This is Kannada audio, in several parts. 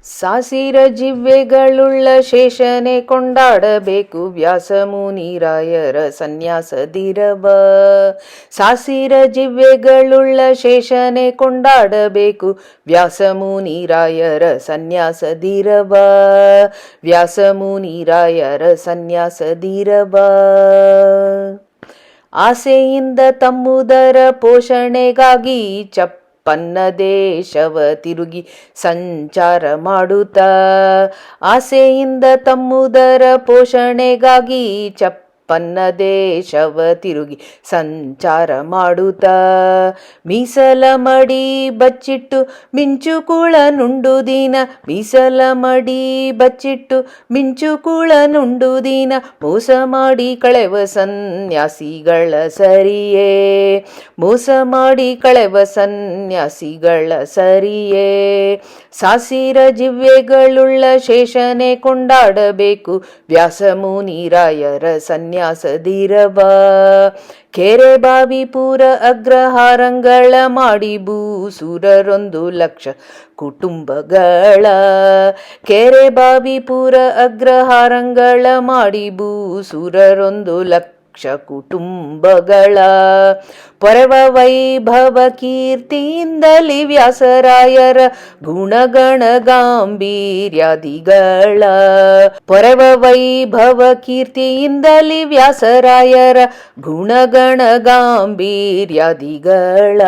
ಸಾಸಿರ ಜಿವ್ವೆಗಳುಳ್ಳ ಶೇಷನೆ ಕೊಂಡಾಡಬೇಕು ವ್ಯಾಸಮುನಿರಾಯರ ಸನ್ಯಾಸದಿರಬ. ಸಾಸಿರ ಜಿವ್ವೆಗಳುಳ್ಳ ಶೇಷನೆ ಕೊಂಡಾಡಬೇಕು ವ್ಯಾಸಮುನಿರಾಯರ ಸನ್ಯಾಸದಿರಬ. ವ್ಯಾಸಮುನಿರಾಯರ ಸನ್ಯಾಸದಿರಬ. ಆಸೆಯಿಂದ ತಮ್ಮುದರ ಪೋಷಣೆಗಾಗಿ ಚಪ್ಪನ್ನ ದೇಶವ ತಿರುಗಿ ಸಂಚಾರ ಮಾಡುತ್ತಾ. ಆಸೆಯಿಂದ ತಮ್ಮುದರ ಪೋಷಣೆಗಾಗಿ ಚಪ್ಪನ್ನ ದೇಶವ ತಿರುಗಿ ಸಂಚಾರ ಮಾಡುತ್ತಾ. ಮೀಸಲ ಮಡಿ ಬಚ್ಚಿಟ್ಟು ಮಿಂಚುಕುಳ ನುಂಡು ದೀನ. ಮೀಸಲ ಮಡಿ ಬಚ್ಚಿಟ್ಟು ಮಿಂಚುಕುಳ ನುಂಡು ದೀನ. ಮೋಸ ಮಾಡಿ ಕಳೆವ ಸನ್ಯಾಸಿಗಳ ಸರಿಯೇ. ಮೋಸ ಮಾಡಿ ಕಳೆವ ಸನ್ಯಾಸಿಗಳ ಸರಿಯೇ. ಸಾಸಿರ ಜಿವ್ವೆಗಳುಳ್ಳ ಶೇಷನೆ ಕೊಂಡಾಡಬೇಕು ವ್ಯಾಸಮುನಿರಾಯರ ಸನ್ಯಾಸದಿರಬ. ಕೆರೆ ಬಾವಿ ಪೂರ ಅಗ್ರಹಾರಂಗಳ ಮಾಡಿ ಭೂಸುರರೊಂದು ಲಕ್ಷ ಕುಟುಂಬಗಳ. ಕೆರೆ ಬಾವಿ ಪೂರ ಅಗ್ರಹಾರಂಗಳ ಮಾಡಿ ಭೂಸುರರೊಂದು ಲಕ್ಷ ಕುಟುಂಬಗಳ. ಪೊರೆವ ವೈಭವ ಕೀರ್ತಿಯಿಂದಲಿ ವ್ಯಾಸರಾಯರ ಗುಣಗಣ ಗಾಂಭೀರ್ಯಾದಿಗಳ. ಪೊರೆವ ವೈಭವ ಕೀರ್ತಿಯಿಂದಲಿ ವ್ಯಾಸರಾಯರ ಗುಣಗಣ ಗಾಂಭೀರ್ಯಾದಿಗಳ.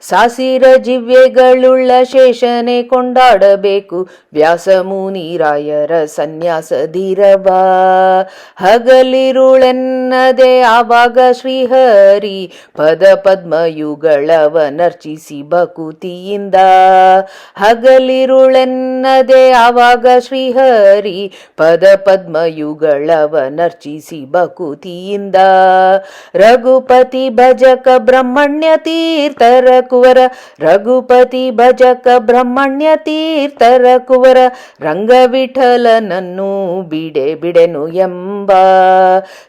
ಸಾಸಿರ ಜಿವ್ವೆಗಳುಳ್ಳ ಶೇಷನೆ ಕೊಂಡಾಡಬೇಕು ವ್ಯಾಸಮುನಿರಾಯರ ಸನ್ಯಾಸದಿರಬ. ಹಗಲಿರುಳೆನ್ನದೆ ಆವಾಗ ಶ್ರೀಹರಿ ಪದ ಪದ್ಮಯುಗಳವನರ್ಚಿಸಿ ಭಕುತಿಯಿಂದ. ಹಗಲಿರುಳೆನ್ನದೆ ಆವಾಗ ಶ್ರೀಹರಿ ಪದ ಪದ್ಮಯುಗಳವನರ್ಚಿಸಿ ಭಕುತಿಯಿಂದ. ರಘುಪತಿ ಭಜಕ ಬ್ರಹ್ಮಣ್ಯ ತೀರ್ಥರ ಕುವರ. ರಘುಪತಿ ಭಜಕ ಬ್ರಹ್ಮಣ್ಯ ತೀರ್ಥರ ಕುವರ. ರಂಗವಿಠಲನನ್ನು ಬಿಡೆನು ಎಂಬ.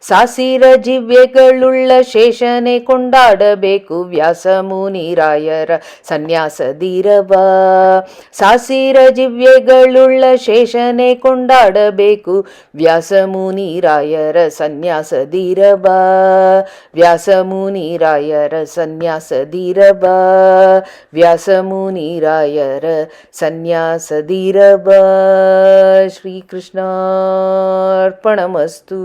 ಸಾಸಿರ ಜಿವ್ವೆಗಳುಳ್ಳ ಶೇಷನೆ ಕೊಂಡಾಡಬೇಕು ವ್ಯಾಸಮುನಿರಾಯರ ಸನ್ಯಾಸದಿರಬ. ಸಾಸಿರ ಜಿವ್ವೆಗಳುಳ್ಳ ಶೇಷನೆ ಕೊಂಡಾಡಬೇಕು ವ್ಯಾಸಮುನಿರಾಯರ ಸನ್ಯಾಸದಿರಬ. ವ್ಯಾಸಮುನಿರಾಯರ ಸನ್ಯಾಸದಿರಬ. ವ್ಯಾಸಮುನಿರಾಯರ ಸನ್ಯಾಸದಿರಬ. ಶ್ರೀಕೃಷ್ಣಾರ್ಪಣಮಸ್ತು.